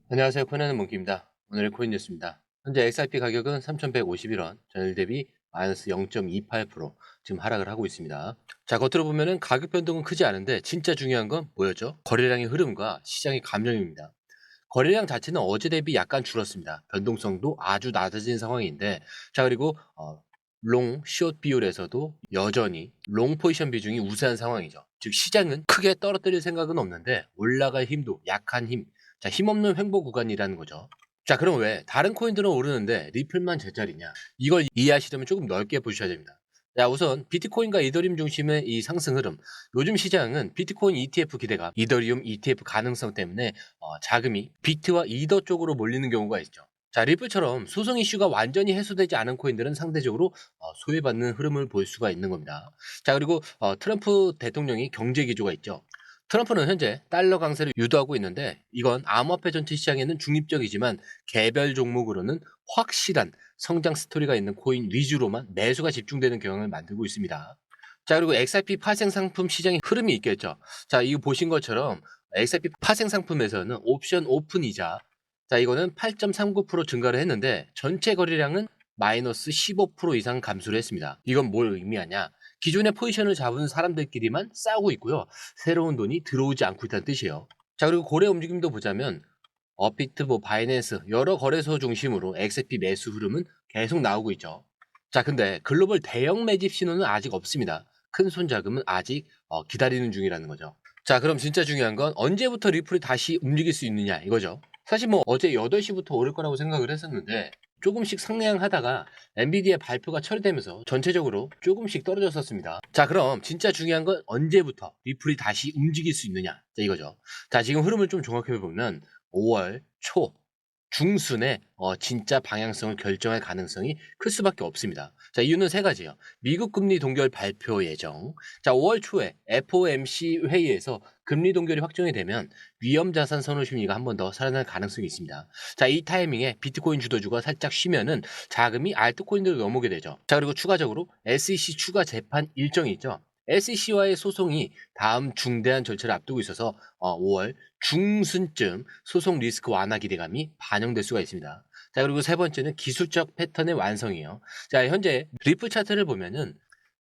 안녕하세요. 코난의 몽키입니다. 오늘의 코인 뉴스입니다. 현재 XRP 가격은 3,151원, 전일 대비 마이너스 0.28% 지금 하락을 하고 있습니다. 자, 겉으로 보면은 가격 변동은 크지 않은데 진짜 중요한 건 뭐였죠? 거래량의 흐름과 시장의 감정입니다. 거래량 자체는 어제 대비 약간 줄었습니다. 변동성도 아주 낮아진 상황인데, 자, 그리고 롱, 숏 비율에서도 여전히 롱 포지션 비중이 우세한 상황이죠. 즉 시장은 크게 떨어뜨릴 생각은 없는데 올라갈 힘도 약한 힘, 자, 힘없는 횡보 구간이라는 거죠. 자, 그럼 왜 다른 코인들은 오르는데 리플만 제자리냐? 이걸 이해하시려면 조금 넓게 보셔야 됩니다. 자, 우선 비트코인과 이더리움 중심의 이 상승 흐름. 요즘 시장은 비트코인 ETF 기대감, 이더리움 ETF 가능성 때문에 자금이 비트와 이더 쪽으로 몰리는 경우가 있죠. 자, 리플처럼 소송 이슈가 완전히 해소되지 않은 코인들은 상대적으로 소외받는 흐름을 볼 수가 있는 겁니다. 자, 그리고 트럼프 대통령이 경제 기조가 있죠. 트럼프는 현재 달러 강세를 유도하고 있는데 이건 암호화폐 전체 시장에는 중립적이지만 개별 종목으로는 확실한 성장 스토리가 있는 코인 위주로만 매수가 집중되는 경향을 만들고 있습니다. 자, 그리고 XRP 파생 상품 시장의 흐름이 있겠죠. 자, 이거 보신 것처럼 XRP 파생 상품에서는 옵션 오픈이자, 자, 이거는 8.39% 증가를 했는데 전체 거래량은 마이너스 15% 이상 감소를 했습니다. 이건 뭘 의미하냐? 기존의 포지션을 잡은 사람들끼리만 싸우고 있고요. 새로운 돈이 들어오지 않고 있다는 뜻이에요. 자, 그리고 거래 움직임도 보자면 업비트, 바이낸스 여러 거래소 중심으로 XRP 매수 흐름은 계속 나오고 있죠. 자, 근데 글로벌 대형 매집 신호는 아직 없습니다. 큰 손 자금은 아직 기다리는 중이라는 거죠. 자, 그럼 진짜 중요한 건 언제부터 리플이 다시 움직일 수 있느냐 이거죠. 사실 뭐 어제 8시부터 오를 거라고 생각을 했었는데 조금씩 상향하다가 엔비디아 발표가 처리되면서 전체적으로 조금씩 떨어졌었습니다. 자, 그럼 진짜 중요한 건 언제부터 리플이 다시 움직일 수 있느냐, 자, 이거죠. 자, 지금 흐름을 좀 종합해 보면 5월 초 중순에 진짜 방향성을 결정할 가능성이 클 수밖에 없습니다. 자, 이유는 세 가지예요. 미국 금리 동결 발표 예정. 자, 5월 초에 FOMC 회의에서 금리 동결이 확정이 되면 위험 자산 선호 심리가 한 번 더 살아날 가능성이 있습니다. 자, 이 타이밍에 비트코인 주도주가 살짝 쉬면은 자금이 알트코인으로 넘어오게 되죠. 자, 그리고 추가적으로 SEC 추가 재판 일정이 있죠. SEC와의 소송이 다음 중대한 절차를 앞두고 있어서 5월 중순쯤 소송 리스크 완화 기대감이 반영될 수가 있습니다. 자, 그리고 세 번째는 기술적 패턴의 완성이에요. 자, 현재 리플 차트를 보면은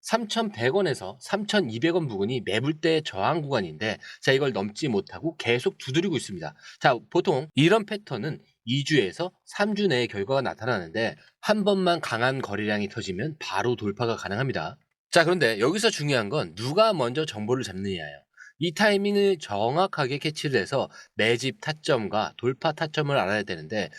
3,100원에서 3,200원 부근이 매물대 저항 구간인데, 자, 이걸 넘지 못하고 계속 두드리고 있습니다. 자, 보통 이런 패턴은 2주에서 3주 내에 결과가 나타나는데 한 번만 강한 거래량이 터지면 바로 돌파가 가능합니다. 자, 그런데 여기서 중요한 건 누가 먼저 정보를 잡느냐예요. 이 타이밍을 정확하게 캐치를 해서 매집 타점과 돌파 타점을 알아야 되는데,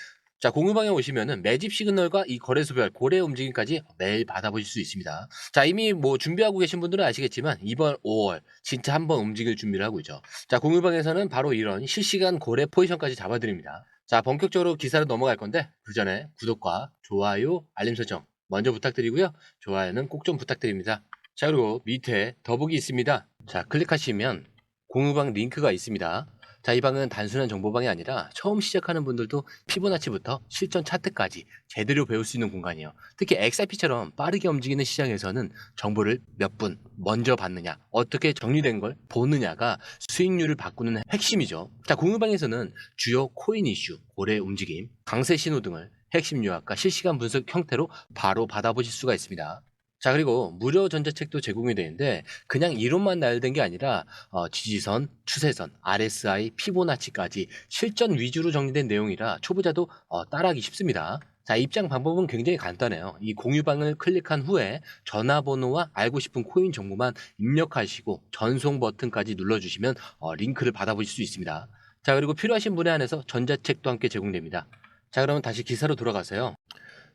자, 공유방에 오시면은 매집 시그널과 이 거래소별 고래 움직임까지 매일 받아보실 수 있습니다. 자, 이미 뭐 준비하고 계신 분들은 아시겠지만 이번 5월 진짜 한번 움직일 준비를 하고 있죠. 자, 공유방에서는 바로 이런 실시간 고래 포지션까지 잡아드립니다. 자, 본격적으로 기사로 넘어갈 건데 그 전에 구독과 좋아요, 알림 설정 먼저 부탁드리고요. 좋아요는 꼭 좀 부탁드립니다. 자, 그리고 밑에 더보기 있습니다. 자, 클릭하시면 공유방 링크가 있습니다. 자, 이 방은 단순한 정보방이 아니라 처음 시작하는 분들도 피보나치부터 실전 차트까지 제대로 배울 수 있는 공간이에요. 특히 XRP처럼 빠르게 움직이는 시장에서는 정보를 몇 분 먼저 받느냐, 어떻게 정리된 걸 보느냐가 수익률을 바꾸는 핵심이죠. 자, 공유방에서는 주요 코인 이슈, 고래 움직임, 강세 신호 등을 핵심 요약과 실시간 분석 형태로 바로 받아보실 수가 있습니다. 자, 그리고 무료 전자책도 제공이 되는데 그냥 이론만 나열된 게 아니라 지지선, 추세선, RSI, 피보나치까지 실전 위주로 정리된 내용이라 초보자도 따라하기 쉽습니다. 자, 입장 방법은 굉장히 간단해요. 이 공유방을 클릭한 후에 전화번호와 알고 싶은 코인 정보만 입력하시고 전송 버튼까지 눌러주시면 링크를 받아보실 수 있습니다. 자, 그리고 필요하신 분에 한해서 전자책도 함께 제공됩니다. 자, 그러면 다시 기사로 돌아가세요.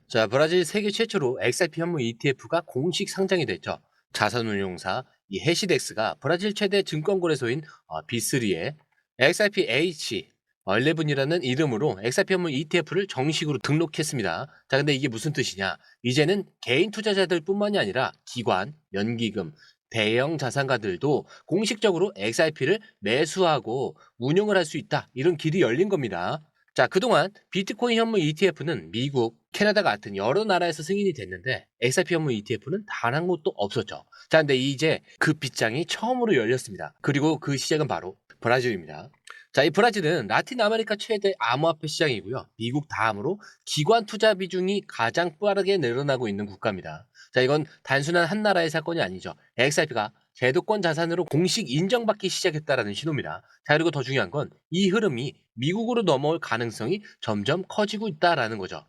자, 브라질 세계 최초로 XRP 현물 ETF가 공식 상장이 됐죠. 자산운용사 이 해시덱스가 브라질 최대 증권거래소인 B3에 XRP-H 11이라는 이름으로 XRP 현물 ETF를 정식으로 등록했습니다. 자, 근데 이게 무슨 뜻이냐? 이제는 개인 투자자들 뿐만이 아니라 기관, 연기금, 대형 자산가들도 공식적으로 XRP를 매수하고 운용을 할 수 있다. 이런 길이 열린 겁니다. 자, 그동안 비트코인 현물 ETF는 미국, 캐나다 같은 여러 나라에서 승인이 됐는데 XRP 현물 ETF는 단 한 곳도 없었죠. 자, 근데 이제 그 빗장이 처음으로 열렸습니다. 그리고 그 시작은 바로 브라질입니다. 자, 이 브라질은 라틴 아메리카 최대 암호화폐 시장이고요. 미국 다음으로 기관 투자 비중이 가장 빠르게 늘어나고 있는 국가입니다. 자, 이건 단순한 한 나라의 사건이 아니죠. XRP가 제도권 자산으로 공식 인정받기 시작했다라는 신호입니다. 자, 그리고 더 중요한 건 이 흐름이 미국으로 넘어올 가능성이 점점 커지고 있다라는 거죠.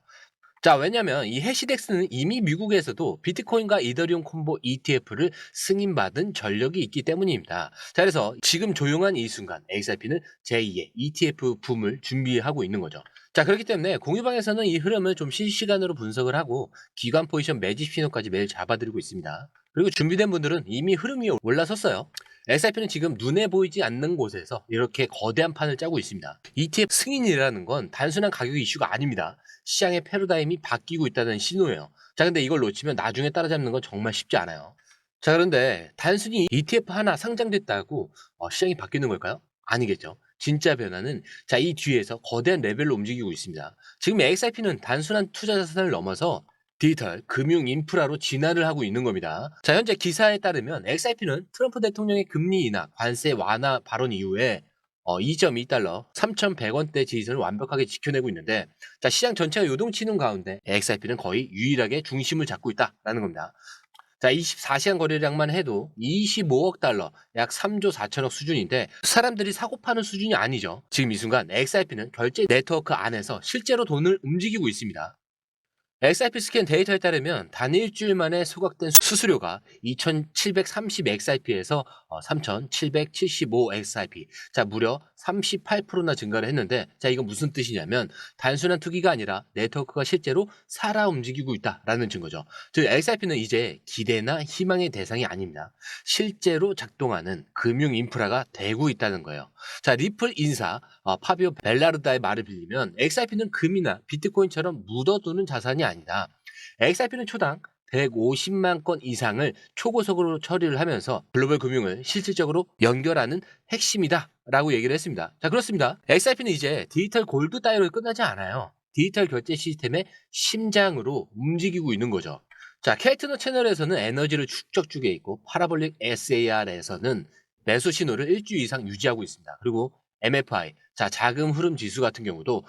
자, 왜냐면 이 해시덱스는 이미 미국에서도 비트코인과 이더리움 콤보 ETF를 승인받은 전력이 있기 때문입니다. 자, 그래서 지금 조용한 이 순간 XRP는 제2의 ETF 붐을 준비하고 있는 거죠. 자, 그렇기 때문에 공유방에서는 이 흐름을 좀 실시간으로 분석을 하고 기관 포지션 매집 신호까지 매일 잡아드리고 있습니다. 그리고 준비된 분들은 이미 흐름 위에 올라섰어요. SIP는 지금 눈에 보이지 않는 곳에서 이렇게 거대한 판을 짜고 있습니다. ETF 승인이라는 건 단순한 가격 이슈가 아닙니다. 시장의 패러다임이 바뀌고 있다는 신호예요. 자, 근데 이걸 놓치면 나중에 따라잡는 건 정말 쉽지 않아요. 자, 그런데 단순히 ETF 하나 상장됐다고 시장이 바뀌는 걸까요? 아니겠죠. 진짜 변화는 자, 이 뒤에서 거대한 레벨로 움직이고 있습니다. 지금 XRP는 단순한 투자 자산을 넘어서 디지털 금융 인프라로 진화를 하고 있는 겁니다. 자, 현재 기사에 따르면 XRP는 트럼프 대통령의 금리 인하, 관세 완화 발언 이후에 2.2달러, 3,100원대 지지선을 완벽하게 지켜내고 있는데, 자, 시장 전체가 요동치는 가운데 XRP는 거의 유일하게 중심을 잡고 있다라는 겁니다. 자, 24시간 거래량만 해도 25억 달러, 약 3조 4천억 수준인데 사람들이 사고 파는 수준이 아니죠. 지금 이 순간 XRP는 결제 네트워크 안에서 실제로 돈을 움직이고 있습니다. XRP 스캔 데이터에 따르면 단 일주일 만에 소각된 수수료가 2,730 XRP에서 3,775 XRP. 자, 무려 38%나 증가를 했는데, 자, 이건 무슨 뜻이냐면 단순한 투기가 아니라 네트워크가 실제로 살아 움직이고 있다라는 증거죠. 즉, XRP는 이제 기대나 희망의 대상이 아닙니다. 실제로 작동하는 금융 인프라가 되고 있다는 거예요. 자, 리플 인사 파비오 벨라르다의 말을 빌리면 XRP는 금이나 비트코인처럼 묻어두는 자산이 아니다. XRP는 초당 150만 건 이상을 초고속으로 처리를 하면서 글로벌 금융을 실질적으로 연결하는 핵심이다 라고 얘기를 했습니다. 자, 그렇습니다. XRP는 이제 디지털 골드 따위로 끝나지 않아요. 디지털 결제 시스템의 심장으로 움직이고 있는 거죠. 자, 케이트너 채널에서는 에너지를 축적 중에 있고 파라볼릭 SAR에서는 매수 신호를 일주일 이상 유지하고 있습니다. 그리고 MFI, 자, 자금 흐름 지수 같은 경우도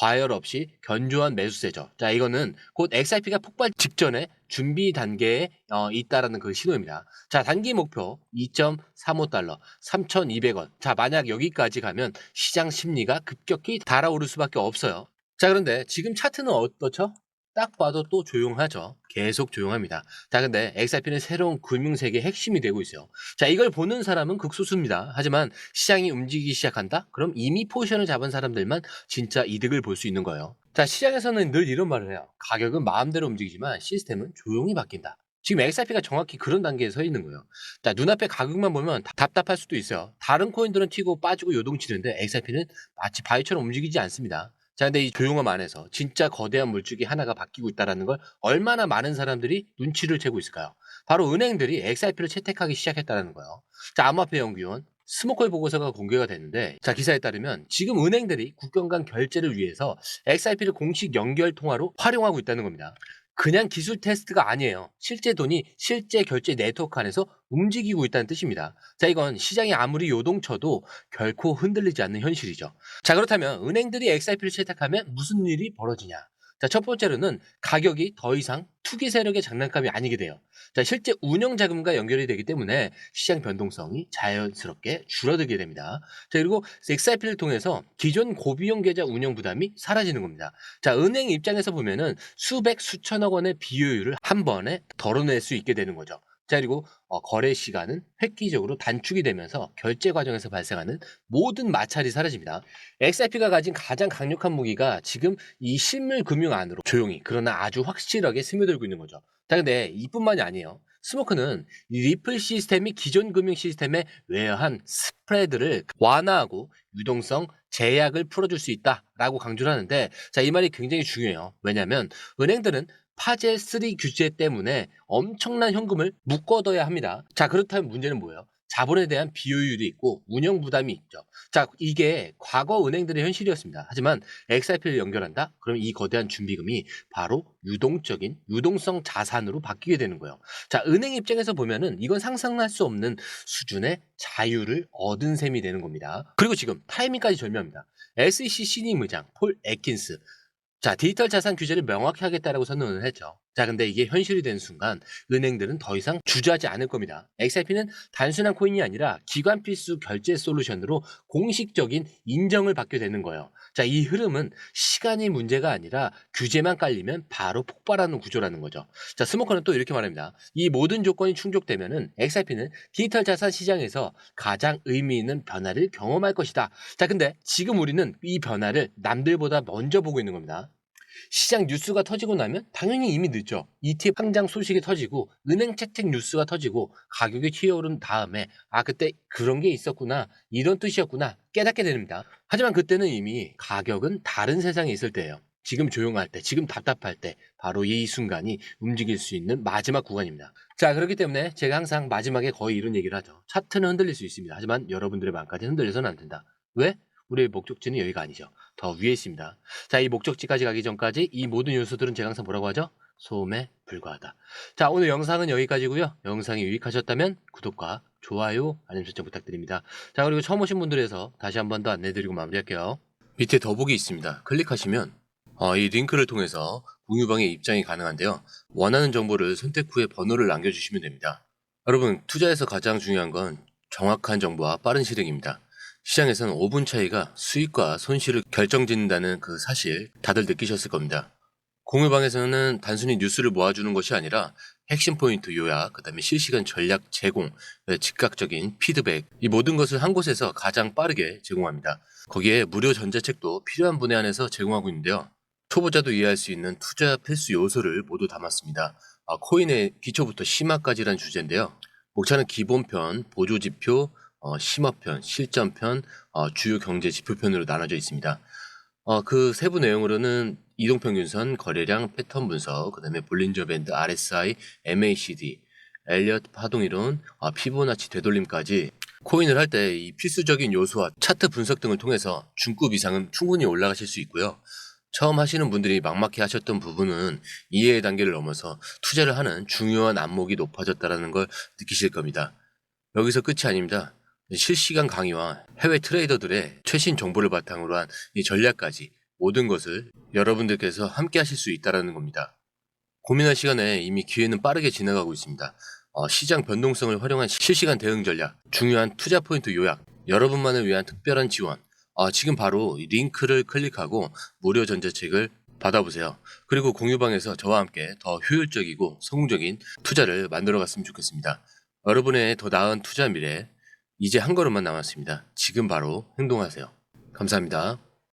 과열 없이 견조한 매수세죠. 자, 이거는 곧 XRP가 폭발 직전에 준비 단계에 있다라는 그 신호입니다. 자, 단기 목표 2.35달러, 3,200원. 자, 만약 여기까지 가면 시장 심리가 급격히 달아오를 수밖에 없어요. 자, 그런데 지금 차트는 어떻죠? 딱 봐도 또 조용하죠. 계속 조용합니다. 자, 근데 XRP는 새로운 금융세계의 핵심이 되고 있어요. 자, 이걸 보는 사람은 극소수입니다. 하지만 시장이 움직이기 시작한다? 그럼 이미 포지션을 잡은 사람들만 진짜 이득을 볼 수 있는 거예요. 자, 시장에서는 늘 이런 말을 해요. 가격은 마음대로 움직이지만 시스템은 조용히 바뀐다. 지금 XRP가 정확히 그런 단계에 서 있는 거예요. 자, 눈앞에 가격만 보면 답답할 수도 있어요. 다른 코인들은 튀고 빠지고 요동치는데 XRP는 마치 바위처럼 움직이지 않습니다. 자, 근데 이 조용함 안에서 진짜 거대한 물줄기 하나가 바뀌고 있다는 걸 얼마나 많은 사람들이 눈치를 채고 있을까요? 바로 은행들이 XRP를 채택하기 시작했다는 거예요. 자, 암호화폐 연구원 스모커의 보고서가 공개가 됐는데, 자, 기사에 따르면 지금 은행들이 국경 간 결제를 위해서 XRP를 공식 연결 통화로 활용하고 있다는 겁니다. 그냥 기술 테스트가 아니에요. 실제 돈이 실제 결제 네트워크 안에서 움직이고 있다는 뜻입니다. 자, 이건 시장이 아무리 요동쳐도 결코 흔들리지 않는 현실이죠. 자, 그렇다면 은행들이 XRP를 채택하면 무슨 일이 벌어지냐? 자, 첫 번째로는 가격이 더 이상 투기 세력의 장난감이 아니게 돼요. 자, 실제 운영 자금과 연결이 되기 때문에 시장 변동성이 자연스럽게 줄어들게 됩니다. 자, 그리고 XRP를 통해서 기존 고비용 계좌 운영 부담이 사라지는 겁니다. 자, 은행 입장에서 보면은 수백 수천억 원의 비효율을 한 번에 덜어낼 수 있게 되는 거죠. 자, 그리고 거래 시간은 획기적으로 단축이 되면서 결제 과정에서 발생하는 모든 마찰이 사라집니다. XRP가 가진 가장 강력한 무기가 지금 이 실물 금융 안으로 조용히 그러나 아주 확실하게 스며들고 있는 거죠. 자, 근데 이뿐만이 아니에요. 스모크는 이 리플 시스템이 기존 금융 시스템의 외여한 스프레드를 완화하고 유동성 제약을 풀어줄 수 있다라고 강조를 하는데, 자, 이 말이 굉장히 중요해요. 왜냐하면 은행들은 파젤 3 규제 때문에 엄청난 현금을 묶어둬야 합니다. 자, 그렇다면 문제는 뭐예요? 자본에 대한 비효율이 있고 운영 부담이 있죠. 자, 이게 과거 은행들의 현실이었습니다. 하지만 XRP를 연결한다? 그럼 이 거대한 준비금이 바로 유동적인 유동성 자산으로 바뀌게 되는 거예요. 자, 은행 입장에서 보면은 이건 상상할 수 없는 수준의 자유를 얻은 셈이 되는 겁니다. 그리고 지금 타이밍까지 절묘합니다. SEC 신임 의장 폴 애킨스, 자, 디지털 자산 규제를 명확히 하겠다라고 선언을 했죠. 자, 근데 이게 현실이 된 순간 은행들은 더 이상 주저하지 않을 겁니다. XRP는 단순한 코인이 아니라 기관 필수 결제 솔루션으로 공식적인 인정을 받게 되는 거예요. 자, 이 흐름은 시간이 문제가 아니라 규제만 깔리면 바로 폭발하는 구조라는 거죠. 자, 스모커는 또 이렇게 말합니다. 이 모든 조건이 충족되면은 XRP는 디지털 자산 시장에서 가장 의미 있는 변화를 경험할 것이다. 자, 근데 지금 우리는 이 변화를 남들보다 먼저 보고 있는 겁니다. 시장 뉴스가 터지고 나면 당연히 이미 늦죠. ETF 상장 소식이 터지고 은행 채택 뉴스가 터지고 가격이 튀어오른 다음에 그때 그런 게 있었구나, 이런 뜻이었구나 깨닫게 됩니다. 하지만 그때는 이미 가격은 다른 세상에 있을 때예요. 지금 조용할 때, 지금 답답할 때 바로 이 순간이 움직일 수 있는 마지막 구간입니다. 자, 그렇기 때문에 제가 항상 마지막에 거의 이런 얘기를 하죠. 차트는 흔들릴 수 있습니다. 하지만 여러분들의 마음까지 흔들려서는 안 된다. 왜? 우리의 목적지는 여기가 아니죠. 더 위에 있습니다. 자, 이 목적지까지 가기 전까지 이 모든 요소들은 제가 항상 뭐라고 하죠? 소음에 불과하다. 자, 오늘 영상은 여기까지고요. 영상이 유익하셨다면 구독과 좋아요, 알림 설정 부탁드립니다. 자, 그리고 처음 오신 분들에서 다시 한 번 더 안내드리고 마무리할게요. 밑에 더보기 있습니다. 클릭하시면 이 링크를 통해서 공유방에 입장이 가능한데요. 원하는 정보를 선택 후에 번호를 남겨주시면 됩니다. 여러분, 투자에서 가장 중요한 건 정확한 정보와 빠른 실행입니다. 시장에서는 5분 차이가 수익과 손실을 결정짓는다는 그 사실 다들 느끼셨을 겁니다. 공유방에서는 단순히 뉴스를 모아주는 것이 아니라 핵심 포인트 요약, 그 다음에 실시간 전략 제공, 즉각적인 피드백, 이 모든 것을 한 곳에서 가장 빠르게 제공합니다. 거기에 무료 전자책도 필요한 분에 한해서 제공하고 있는데요. 초보자도 이해할 수 있는 투자 필수 요소를 모두 담았습니다. 코인의 기초부터 심화까지란 주제인데요. 목차는 기본편, 보조지표, 심화편, 실전편, 주요 경제 지표편으로 나눠져 있습니다. 그 세부 내용으로는 이동평균선, 거래량, 패턴 분석, 그 다음에 볼린저 밴드, RSI, MACD, 엘리엇 파동이론, 피보나치 되돌림까지 코인을 할 때 이 필수적인 요소와 차트 분석 등을 통해서 중급 이상은 충분히 올라가실 수 있고요. 처음 하시는 분들이 막막해 하셨던 부분은 이해의 단계를 넘어서 투자를 하는 중요한 안목이 높아졌다는 걸 느끼실 겁니다. 여기서 끝이 아닙니다. 실시간 강의와 해외 트레이더들의 최신 정보를 바탕으로 한 이 전략까지 모든 것을 여러분들께서 함께 하실 수 있다는 겁니다. 고민할 시간에 이미 기회는 빠르게 지나가고 있습니다. 시장 변동성을 활용한 실시간 대응 전략, 중요한 투자 포인트 요약, 여러분만을 위한 특별한 지원, 지금 바로 이 링크를 클릭하고 무료 전자책을 받아보세요. 그리고 공유방에서 저와 함께 더 효율적이고 성공적인 투자를 만들어 갔으면 좋겠습니다. 여러분의 더 나은 투자 미래, 이제 한 걸음만 남았습니다. 지금 바로 행동하세요. 감사합니다.